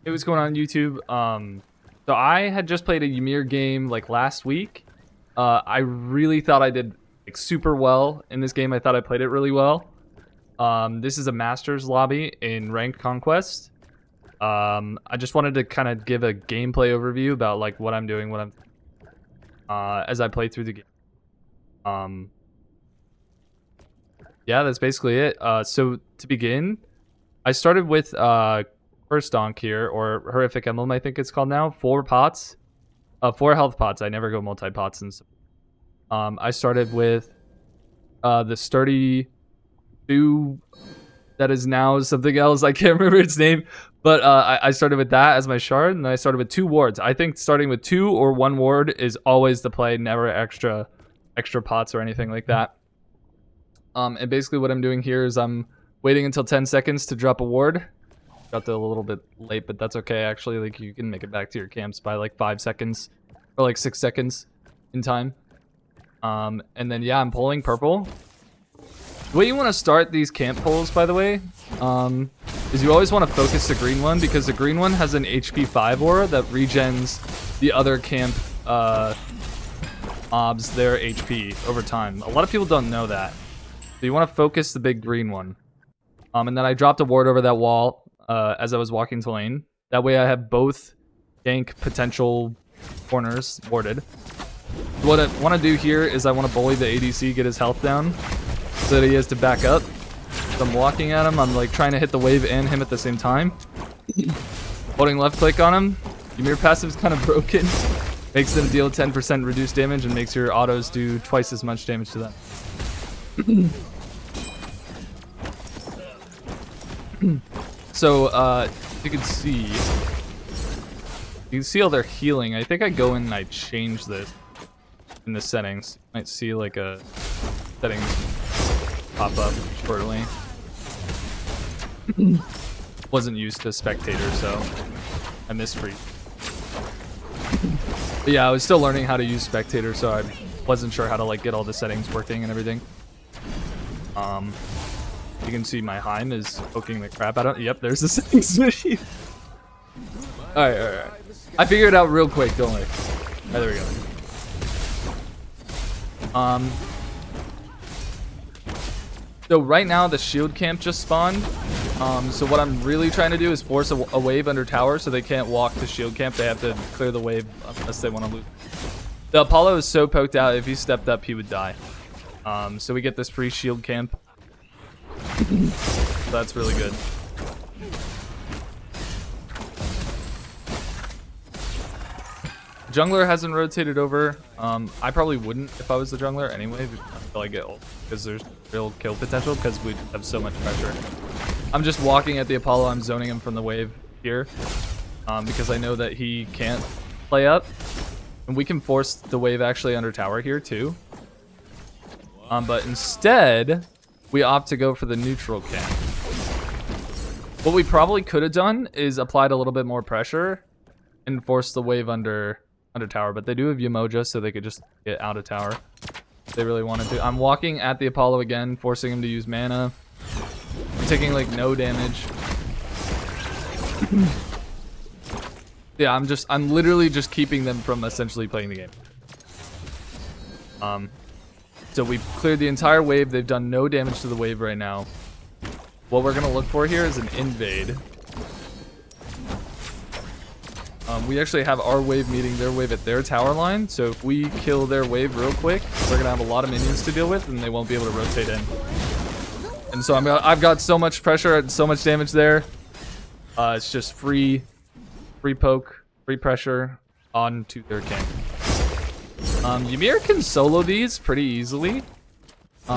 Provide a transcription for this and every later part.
Hey, what's going on YouTube? So I had just played a Ymir game like last week. I really thought I did like super well in this game. I thought I played it really well. This is a Masters lobby in ranked Conquest. I just wanted to kind of give a gameplay overview about like what I'm doing, as I play through the game. Yeah, that's basically it. So to begin, I started with first donk here, or horrific emblem I think it's called now. 4 pots, 4 health pots. I never go multi pots, and so I started with the sturdy 2 that is now something else. I can't remember its name, but I started with that as my shard, and then I started with 2 wards. I think starting with 2 or 1 ward is always the play, never extra pots or anything like that. And basically what I'm doing here is I'm waiting until 10 seconds to drop a ward. Got there a little bit late, but that's okay actually. Like, you can make it back to your camps by like 5 seconds or like 6 seconds in time. And then yeah, I'm pulling purple. The way you want to start these camp pulls, by the way, is you always want to focus the green one, because the green one has an HP 5 aura that regens the other camp mobs their HP over time. A lot of people don't know that. So you want to focus the big green one. And then I dropped a ward over that wall as I was walking to lane. That way I have both gank potential corners warded. What I want to do here is I want to bully the ADC, get his health down, so that he has to back up. So I'm walking at him, I'm like trying to hit the wave and him at the same time. Holding left click on him. Ymir passive is kind of broken. Makes them deal 10% reduced damage and makes your autos do twice as much damage to them. So you can see all their healing. I think I go in and I change this in the settings. You might see like a settings pop up shortly. Wasn't used to spectator, so I misread. But yeah, I was still learning how to use spectator, so I wasn't sure how to like get all the settings working and everything. You can see my Heim is poking the crap out of. Yep, there's the settings machine. Alright. I figured it out real quick, don't worry. Alright, there we go. So right now the shield camp just spawned. So what I'm really trying to do is force a wave under tower so they can't walk to shield camp. They have to clear the wave unless they want to loot. The Apollo is so poked out, if he stepped up, he would die. So we get this free shield camp. So that's really good. Jungler hasn't rotated over. I probably wouldn't if I was the jungler anyway, until I get ult, because there's real kill potential, because we have so much pressure. I'm just walking at the Apollo. I'm zoning him from the wave here, because I know that he can't play up, and we can force the wave actually under tower here too. But instead, we opt to go for the neutral camp. What we probably could have done is applied a little bit more pressure and force the wave under tower, but they do have Yamoja, so they could just get out of tower if they really wanted to. I'm walking at the Apollo again, forcing him to use mana. I'm taking like no damage. Yeah, I'm literally just keeping them from essentially playing the game. So we've cleared the entire wave. They've done no damage to the wave right now. What we're gonna look for here is an invade. We actually have our wave meeting their wave at their tower line, so if we kill their wave real quick, we're gonna have a lot of minions to deal with, and they won't be able to rotate in. And so I've got so much pressure and so much damage there. It's just free poke, free pressure onto their king. Ymir can solo these pretty easily. You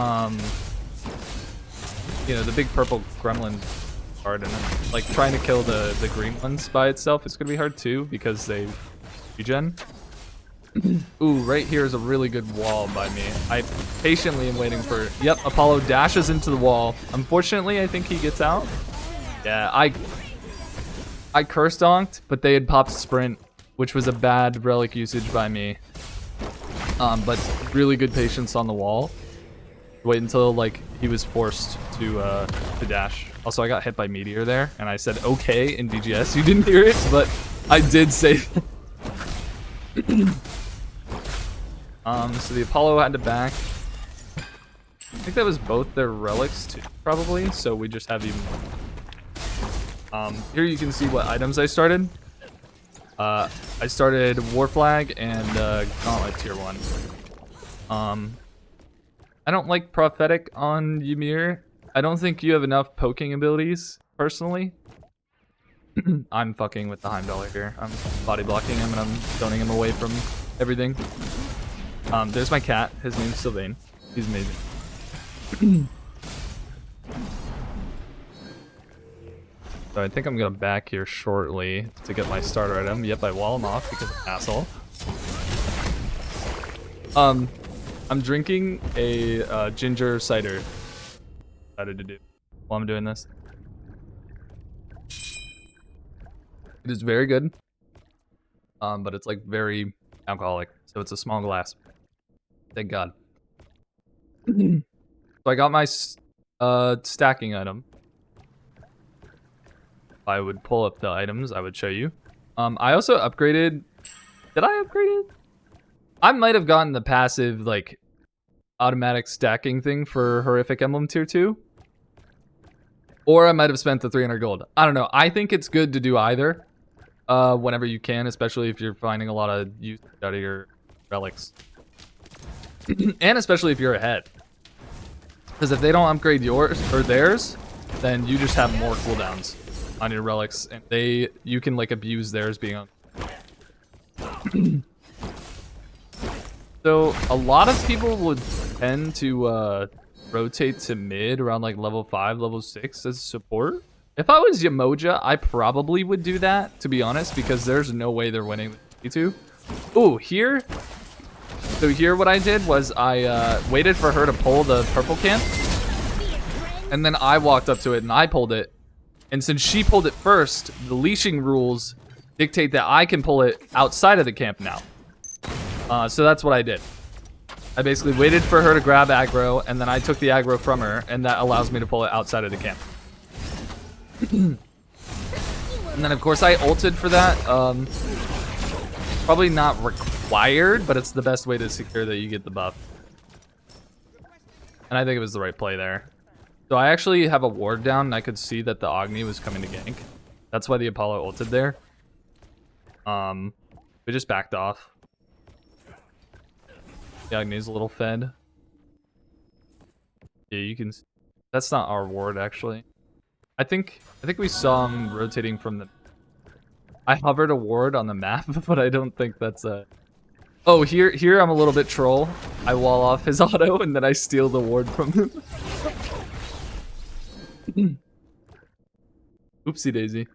know, the big purple gremlin card, and then, like, trying to kill the green ones by itself is gonna be hard too, because they regen. Ooh, right here is a really good wall by me. I patiently am waiting for. Yep, Apollo dashes into the wall. Unfortunately, I think he gets out. Yeah, I curse donked, but they had popped sprint, which was a bad relic usage by me. But really good patience on the wall. Wait until like he was forced to dash. Also, I got hit by Meteor there, and I said okay in DGS. You didn't hear it, but I did say so the Apollo had to back. I think that was both their relics too, probably, so we just have even more. Here you can see what items I started. I started War Flag and Gauntlet Tier 1. I don't like Prophetic on Ymir. I don't think you have enough poking abilities, personally. I'm fucking with the Heimdall here. I'm body blocking him and I'm zoning him away from everything. There's my cat. His name's Sylvain. He's amazing. So I think I'm gonna back here shortly to get my starter item. Yep, I wall him off because I'm an asshole. I'm drinking a ginger cider. Decided to do while I'm doing this. It is very good, but it's like very alcoholic, so it's a small glass. Thank God. So I got my stacking item. If I would pull up the items, I would show you. I also upgraded. Did I upgrade it? I might have gotten the passive, like, automatic stacking thing for Horrific Emblem Tier 2. Or I might have spent the 300 gold. I don't know. I think it's good to do either. Whenever you can, especially if you're finding a lot of use out of your relics. And especially if you're ahead. Because if they don't upgrade yours or theirs, then you just have more cooldowns on your relics. And you can, like, abuse theirs being on. So, a lot of people would tend to rotate to mid around like level 5, level 6 as support. If I was Yamoja, I probably would do that, to be honest, because there's no way they're winning with T2. Ooh, here. So here what I did was I waited for her to pull the purple camp. And then I walked up to it and I pulled it. And since she pulled it first, the leashing rules dictate that I can pull it outside of the camp now. So that's what I did. I basically waited for her to grab aggro, and then I took the aggro from her, and that allows me to pull it outside of the camp. And then, of course, I ulted for that. Probably not required, but it's the best way to secure that you get the buff. And I think it was the right play there. So I actually have a ward down, and I could see that the Agni was coming to gank. That's why the Apollo ulted there. We just backed off. The Agni's a little fed. Yeah, you can. That's not our ward, actually. I think we saw him rotating from the. I hovered a ward on the map, but I don't think that's a. Oh, here I'm a little bit troll. I wall off his auto and then I steal the ward from him. Oopsie daisy.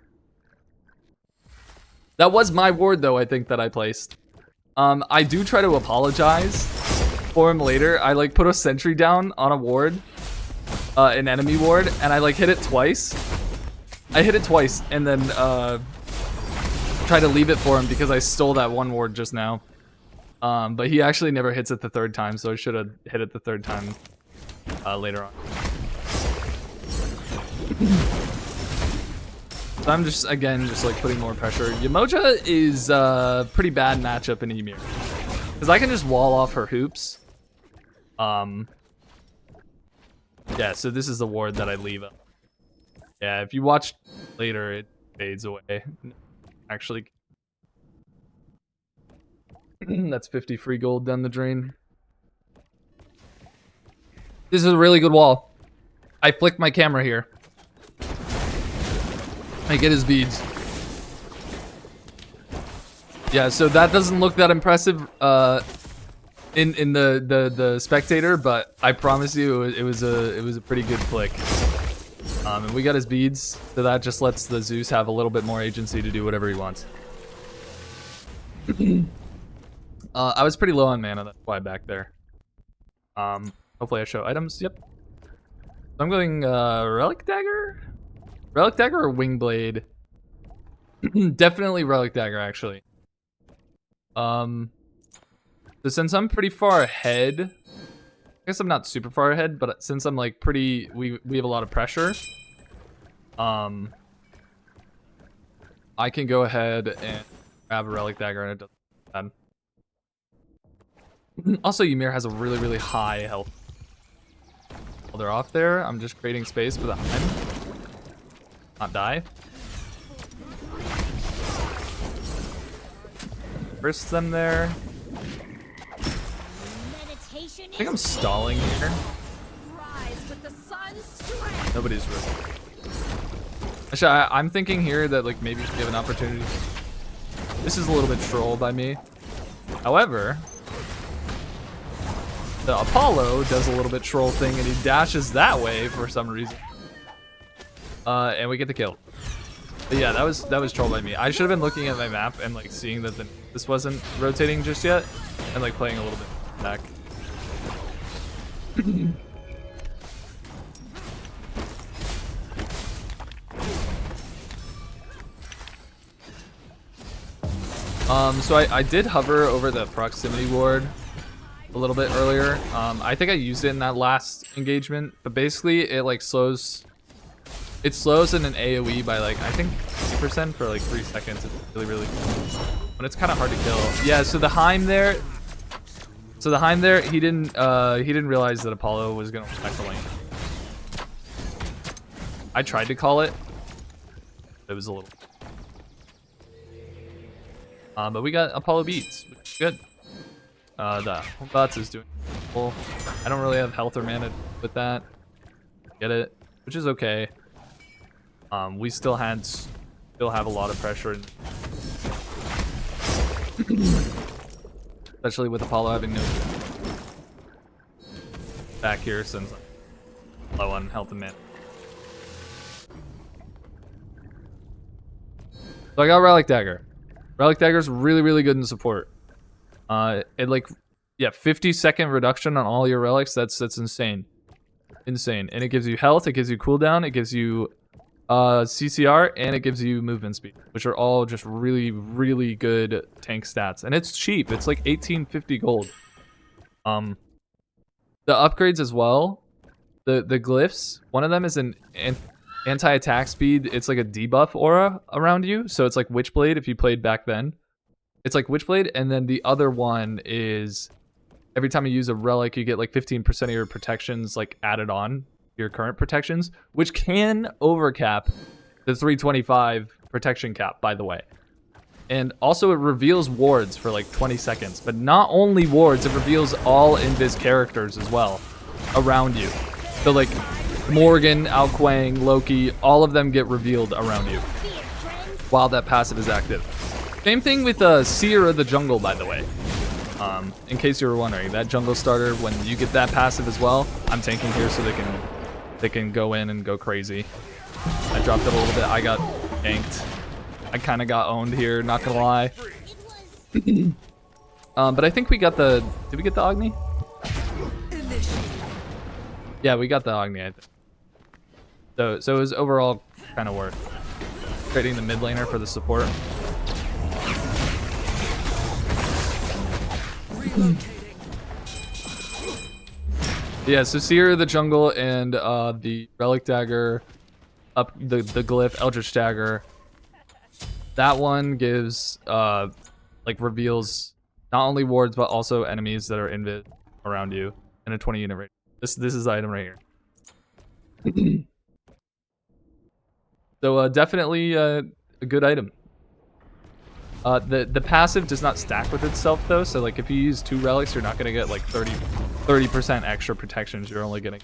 That was my ward, though. I think that I placed. I do try to apologize for him later. I like put a sentry down on a ward, an enemy ward, and I like hit it twice. I hit it twice and then try to leave it for him because I stole that one ward just now. But he actually never hits it the third time, so I should have hit it the third time later on. So I'm just, again, just like putting more pressure. Yamoja is a pretty bad matchup in Ymir. Because I can just wall off her hoops. Yeah, so this is the ward that I leave up. Yeah, if you watch later, it fades away. Actually, that's 50 free gold down the drain. This is a really good wall. I flicked my camera here. I get his beads. Yeah, so that doesn't look that impressive in the spectator, but I promise you it was a pretty good flick. And we got his beads, so that just lets the Zeus have a little bit more agency to do whatever he wants. I was pretty low on mana, that's why I'm back there. Hopefully I show items. Yep. So I'm going Relic Dagger? Relic Dagger or Wing Blade? Definitely Relic Dagger, actually. So since I'm pretty far ahead, I guess I'm not super far ahead, but since I'm like pretty, we have a lot of pressure. I can go ahead and grab a Relic Dagger and it doesn't bad. Also, Ymir has a really, really high health. While they're off there, I'm just creating space for the Heim. Not die. Burst them there. I think I'm stalling here. Nobody's really. Actually, I'm thinking here that like maybe we have an opportunity. This is a little bit troll by me. However, the Apollo does a little bit troll thing and he dashes that way for some reason. And we get the kill. But yeah, that was troll by me. I should have been looking at my map and like seeing that this wasn't rotating just yet and like playing a little bit back. So I did hover over the proximity ward a little bit earlier. I think I used it in that last engagement, but basically it like slows in an AoE by like I think 50% for like 3 seconds. It's really, really cool. But it's kind of hard to kill. Yeah, so the Heim there, he didn't realize that Apollo was gonna attack the lane. I tried to call it. It was a little. But we got Apollo beats, which is good. The Bots is doing cool. I don't really have health or mana with that. Get it, which is okay. We still have a lot of pressure, especially with Apollo having no back here since I'm low on health and mana. So I got Relic Dagger. Relic Dagger is really, really good in support. It like, yeah, 50-second reduction on all your relics. That's insane, insane. And it gives you health, it gives you cooldown, it gives you CCR, and it gives you movement speed, which are all just really, really good tank stats. And it's cheap. It's like 1850 gold. The upgrades as well. The glyphs. One of them is an anti-attack speed. It's like a debuff aura around you, so it's like Witchblade if you played back then. It's like Witchblade, and then the other one is every time you use a relic, you get like 15% of your protections like added on your current protections, which can overcap the 325 protection cap, by the way. And also it reveals wards for like 20 seconds, but not only wards, it reveals all invis characters as well around you. So like Morgan, Alquang, Loki, all of them get revealed around you while that passive is active. Same thing with Seer of the Jungle, by the way. In case you were wondering, that jungle starter, when you get that passive as well, I'm tanking here so they can go in and go crazy. I dropped it a little bit. I got ganked. I kind of got owned here, not gonna lie. But I think we got the. Did we get the Agni? Yeah, we got the Agni, I think. So it was overall kind of worth trading the mid laner for the support. Yeah, so Seer of the Jungle and the Relic Dagger, up the glyph Eldritch Dagger. That one gives like reveals not only wards but also enemies that are invis around you in a 20 unit range. This is the item right here. So definitely a good item. The passive does not stack with itself though, so like if you use 2 relics, you're not gonna get like 30% extra protections. You're only getting.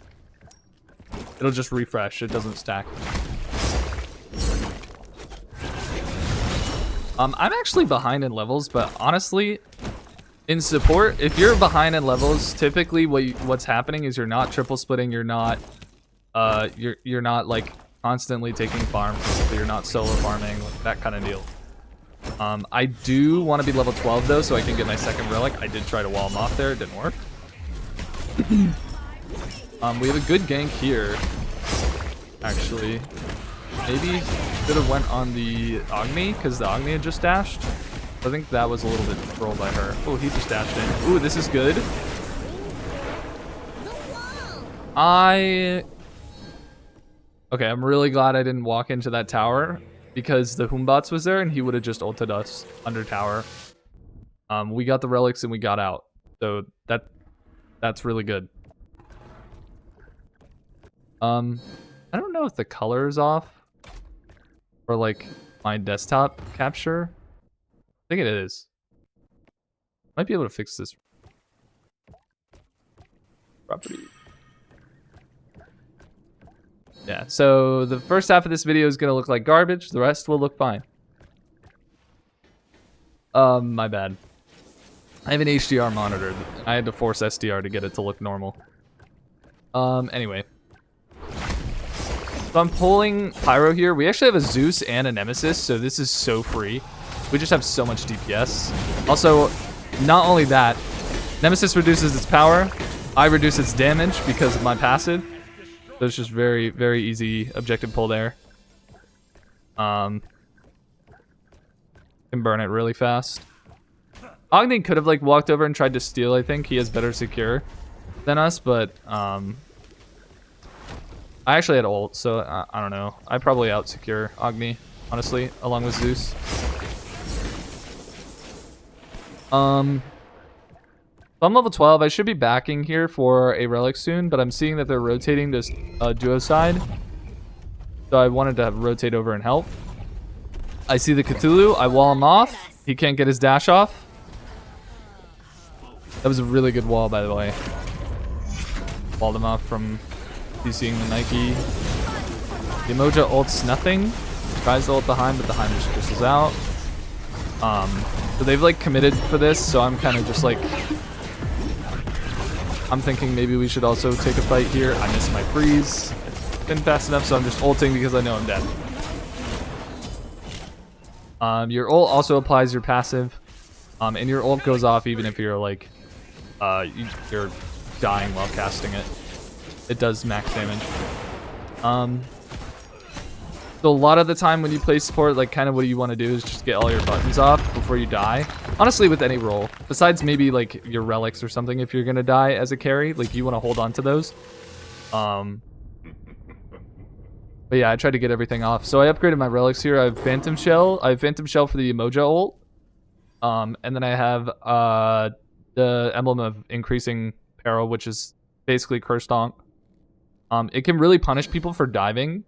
It'll just refresh. It doesn't stack. I'm actually behind in levels, but honestly, in support, if you're behind in levels, typically what's happening is you're not triple splitting. You're not you're not like constantly taking farms. So you're not solo farming, like that kind of deal. I do want to be level 12 though, so I can get my second relic. I did try to wall him off there, it didn't work. We have a good gank here, actually. Maybe should have went on the Agni, because the Agni had just dashed. I think that was a little bit trolled by her. Oh, he just dashed in. Ooh, this is good. I Okay, I'm really glad I didn't walk into that tower because the Humbats was there and he would have just ulted us under tower. We got the relics and we got out. So that's really good. I don't know if the color is off or like my desktop capture. I think it is. Might be able to fix this property. Yeah, so the first half of this video is gonna look like garbage. The rest will look fine. My bad. I have an HDR monitor. I had to force SDR to get it to look normal. Anyway. So I'm pulling Pyro here. We actually have a Zeus and a Nemesis, so this is so free. We just have so much DPS. Also, not only that, Nemesis reduces its power. I reduce its damage because of my passive. So it's just very, very easy objective pull there. Can burn it really fast. Agni could have like walked over and tried to steal, I think. He has better secure than us, but I actually had ult, so I don't know. I probably out secure Agni, honestly, along with Zeus. So I'm level 12. I should be backing here for a relic soon, but I'm seeing that they're rotating this duo side. So I wanted to rotate over and help. I see the Cthulhu. I wall him off. He can't get his dash off. That was a really good wall, by the way. Walled him off from CCing the Nike. The Emoja ults nothing. Tries to ult behind, but the Heim just crystals out. So they've like committed for this, so I'm kind of just like... I'm thinking maybe we should also take a fight here. I missed my freeze. Been fast enough, so I'm just ulting because I know I'm dead. Your ult also applies your passive, and your ult goes off even if you're like, you're dying while casting it. It does max damage. So a lot of the time when you play support, like kind of what you want to do is just get all your buttons off before you die. Honestly, with any role, besides maybe like your relics or something, if you're gonna die as a carry, like you want to hold on to those. But yeah, I tried to get everything off. So I upgraded my relics here. I have Phantom Shell. I have Phantom Shell for the Emoja ult. And then I have the Emblem of Increasing Peril, which is basically Curse Donk. It can really punish people for diving.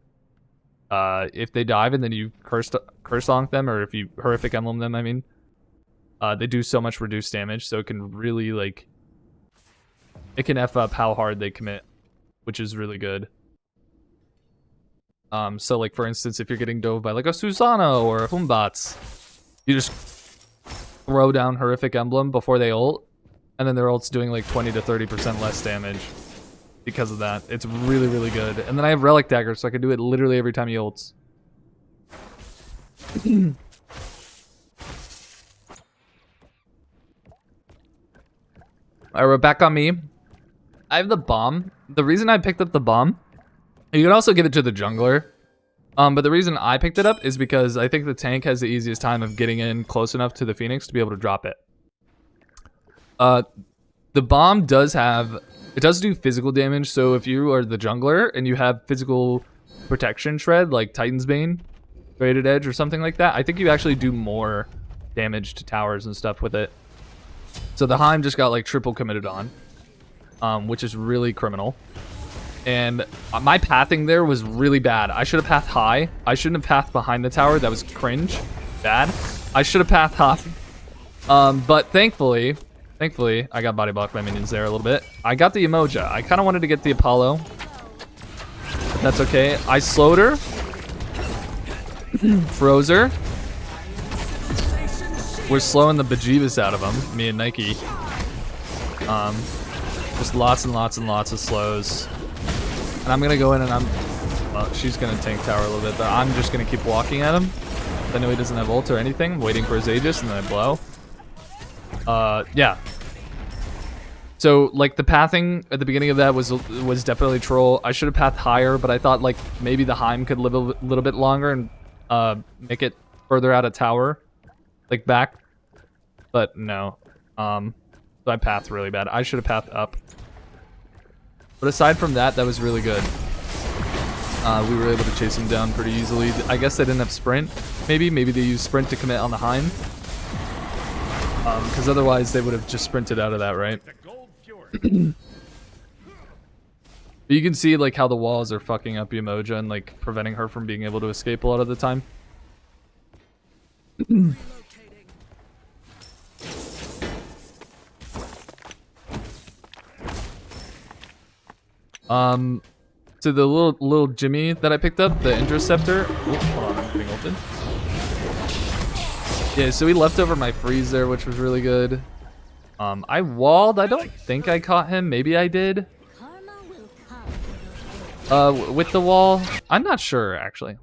If they dive and then you curse donk them, or if you horrific emblem them, I mean, they do so much reduced damage, so it can really like, it can F up how hard they commit, which is really good. So like for instance, if you're getting dove by like a Susanna or a Humbats, you just throw down horrific emblem before they ult, and then their ult's doing like 20 to 30% less damage. Because of that. It's really, really good. And then I have Relic Dagger, so I can do it literally every time he ults. Alright, we're back on me. I have the bomb. The reason I picked up the bomb, you can also give it to the jungler. But the reason I picked it up is because I think the tank has the easiest time of getting in close enough to the Phoenix to be able to drop it. The bomb does have... It does do physical damage, so if you are the jungler and you have physical protection shred, like Titan's Bane, Braided Edge, or something like that, I think you actually do more damage to towers and stuff with it. So the Heim just got like triple committed on, which is really criminal. And my pathing there was really bad. I should have pathed high. I shouldn't have pathed behind the tower. That was cringe. Bad. I should have pathed high. But thankfully, I got body blocked by minions there a little bit. I got the Emoja. I kind of wanted to get the Apollo. But that's okay. I slowed her. Froze her. We're slowing the bejeebus out of them, me and Nike. Just lots and lots and lots of slows. And I'm going to go in and well, she's going to tank tower a little bit, but I'm just going to keep walking at him. I know he doesn't have ult or anything. I'm waiting for his Aegis, and then I blow. Yeah. So, like, the pathing at the beginning of that was definitely troll. I should have pathed higher, but I thought, like, maybe the Heim could live a little bit longer and make it further out of tower. Like, back. But, no. So I pathed really bad. I should have pathed up. But aside from that, that was really good. we were able to chase him down pretty easily. I guess they didn't have sprint. Maybe they used sprint to commit on the Hein. Because otherwise they would have just sprinted out of that, right? But you can see like how the walls are fucking up Umoja and like preventing her from being able to escape a lot of the time. So the little Jimmy that I picked up, the Interceptor. Hold on, I'm getting ulted. Yeah, so he left over my freeze there, which was really good. I walled. I don't think I caught him. Maybe I did. With the wall, I'm not sure actually.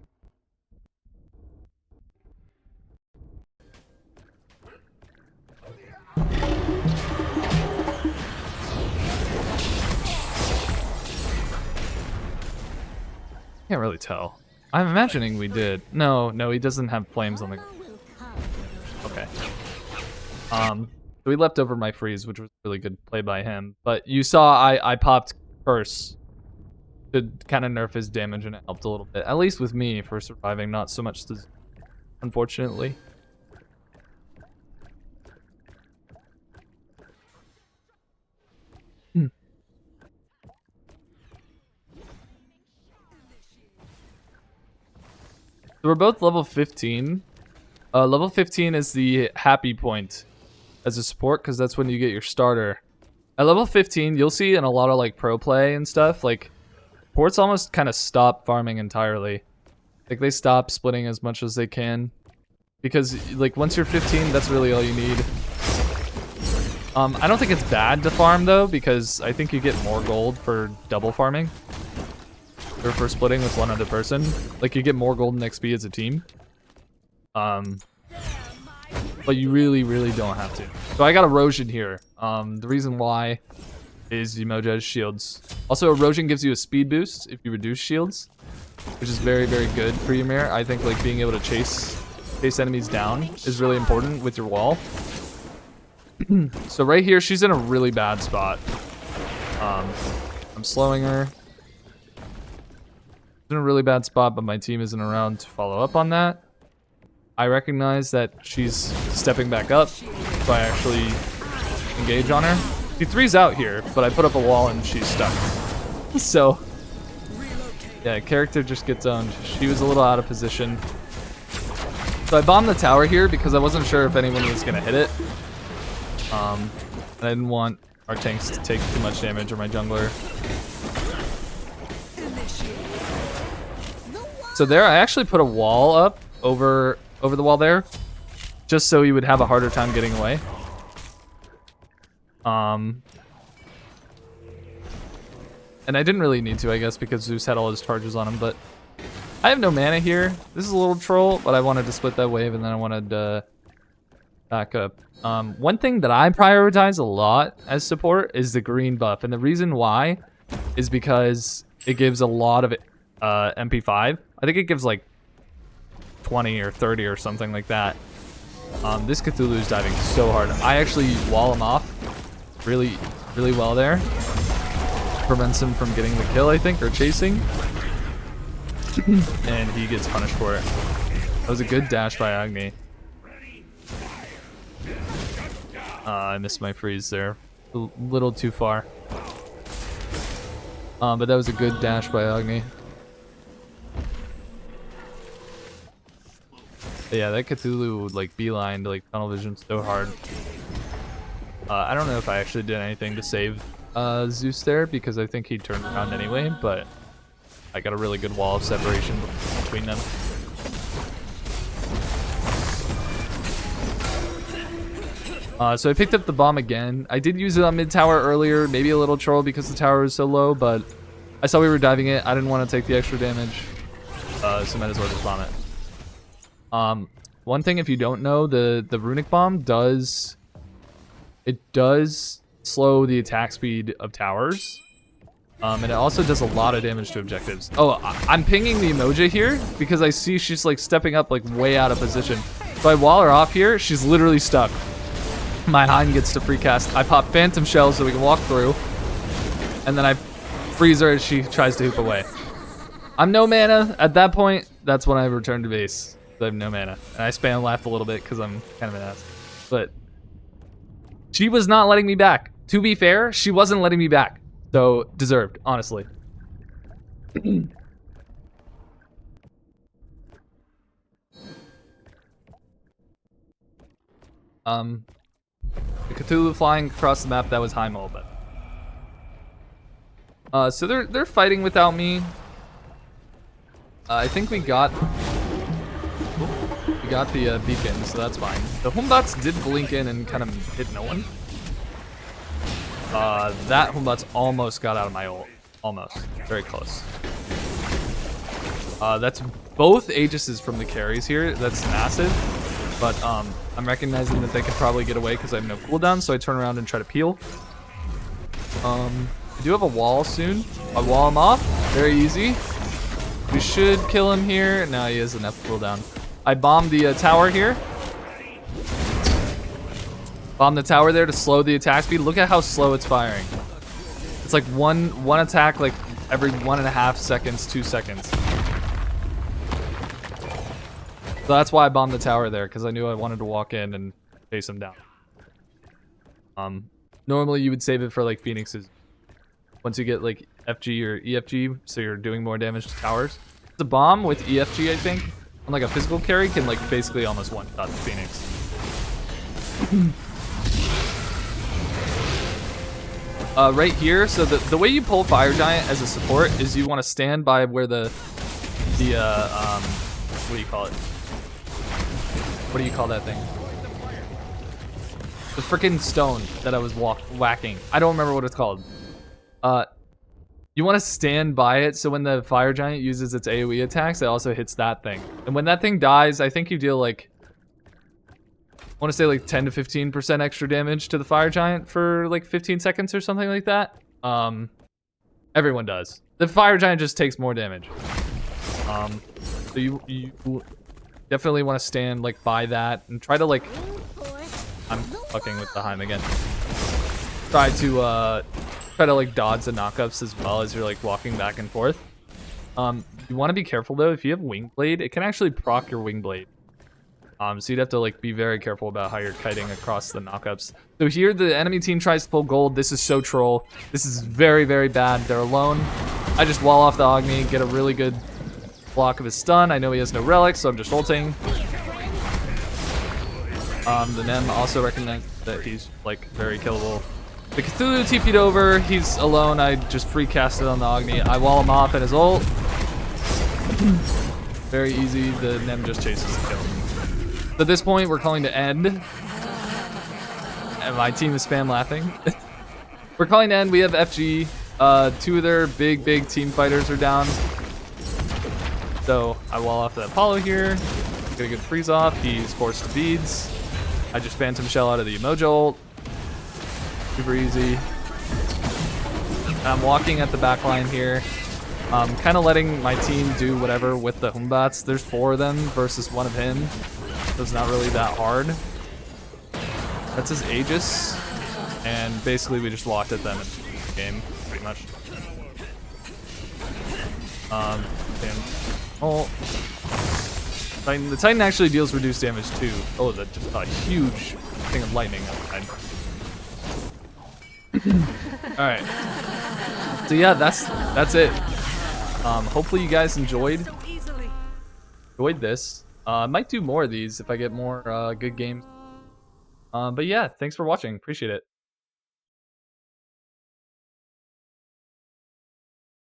Can't really tell. I'm imagining we did. No, he doesn't have flames on the. Okay. So he leapt over my freeze, which was a really good play by him. But you saw I popped Curse to kind of nerf his damage, and it helped a little bit. At least with me for surviving, not so much to, unfortunately. So we're both level 15. Level 15 is the happy point as a support, because that's when you get your starter. At level 15, you'll see in a lot of like pro play and stuff, like supports almost kind of stop farming entirely. Like they stop splitting as much as they can, because like once you're 15, that's really all you need. I don't think it's bad to farm though, because I think you get more gold for double farming. Or for splitting with one other person. Like you get more gold and XP as a team. But you really don't have to. So I got erosion here. The reason why is Umoja has shields. Also, erosion gives you a speed boost if you reduce shields, which is very good for Ymir. I think like being able to chase enemies down is really important with your wall. So right here, she's in a really bad spot. I'm slowing her. She's in a really bad spot, but my team isn't around to follow up on that. I recognize that she's stepping back up, so I actually engage on her. She 3's out here, but I put up a wall and she's stuck. So, yeah, character just gets owned. She was a little out of position. So I bombed the tower here because I wasn't sure if anyone was going to hit it. And I didn't want our tanks to take too much damage or my jungler. So there, I actually put a wall up over the wall there, just so he would have a harder time getting away. And I didn't really need to, I guess, because Zeus had all his charges on him, but I have no mana here. This is a little troll, but I wanted to split that wave, and then I wanted to back up. One thing that I prioritize a lot as support is the green buff, and the reason why is because it gives a lot of MP5. I think it gives like 20 or 30 or something like that. This Cthulhu is diving so hard. I actually wall him off really well there. Prevents him from getting the kill, I think, or chasing. And he gets punished for it. That was a good dash by Agni. I missed my freeze there. A little too far. But that was a good dash by Agni. But yeah, that Cthulhu would like beeline to like tunnel vision so hard. I don't know if I actually did anything to save Zeus there, because I think he turned around anyway, but I got a really good wall of separation between them. So I picked up the bomb again. I did use it on mid tower earlier, maybe a little troll because the tower was so low, but I saw we were diving it. I didn't want to take the extra damage, so might as well just bomb it. One thing, if you don't know, the runic bomb does slow the attack speed of towers, and it also does a lot of damage to objectives. Oh, I'm pinging the emoji here because I see she's like stepping up like way out of position. So I wall her off here. She's literally stuck. My Hein gets to free cast. I pop phantom shells so we can walk through, and then I freeze her as she tries to hoop away. I'm no mana. At that point, that's when I return to base. I have no mana. And I spam laugh a little bit because I'm kind of an ass. But she was not letting me back. To be fair, she wasn't letting me back. So, deserved, honestly. The Cthulhu flying across the map, that was high mole, but so they're fighting without me. I think we got the beacon, so that's fine. The Homebots did blink in and kind of hit no one. That Homebots almost got out of my ult. Almost. Very close. That's both Aegises from the carries here. That's massive. But I'm recognizing that they could probably get away because I have no cooldown, so I turn around and try to peel. I do have a wall soon. I wall him off. Very easy. We should kill him here. No, he has enough cooldown. I bombed the tower here. Bomb the tower there to slow the attack speed. Look at how slow it's firing. It's like one attack like every 1.5 seconds, 2 seconds. So that's why I bombed the tower there, because I knew I wanted to walk in and chase him down. Normally you would save it for like Phoenixes. Once you get like FG or EFG, so you're doing more damage to towers. The bomb with EFG, I think, on like a physical carry can like basically almost one-shot the Phoenix. Right here, so the way you pull Fire Giant as a support is you want to stand by where the what do you call it? What do you call that thing? The freaking stone that I was whacking. I don't remember what it's called. You want to stand by it so when the Fire Giant uses its AoE attacks, it also hits that thing. And when that thing dies, I think you deal like, I want to say like 10 to 15% extra damage to the Fire Giant for like 15 seconds or something like that. Everyone does. The Fire Giant just takes more damage. So you definitely want to stand like by that and try to like, I'm fucking with the Heim again. Try to like dodge the knockups as well as you're like walking back and forth. You want to be careful though. If you have Wing Blade, it can actually proc your Wing Blade. So you'd have to like be very careful about how you're kiting across the knockups. So here the enemy team tries to pull gold. This is so troll. This is very, very bad. They're alone. I just wall off the Agni, get a really good block of his stun. I know he has no relics, so I'm just ulting. The Nem also recognized that he's like very killable. The Cthulhu TP'd over, he's alone, I just free casted on the Agni. I wall him off at his ult. Very easy, the Nem just chases the kill. So at this point, we're calling to end. And my team is spam laughing. We're calling to end, we have FG. Two of their big team fighters are down. So I wall off the Apollo here. Get a good freeze off, he's forced to beads. I just Phantom Shell out of the Emoji ult. Super easy. I'm walking at the back line here. Kind of letting my team do whatever with the Homebots. There's 4 of them versus 1 of him. So it's not really that hard. That's his Aegis. And basically we just walked at them in the game, pretty much. The Titan actually deals reduced damage too. Oh, that just a huge thing of lightning outside. Alright. So yeah, that's it. Hopefully you guys enjoyed this. I might do more of these if I get more good games. But yeah, thanks for watching. Appreciate it.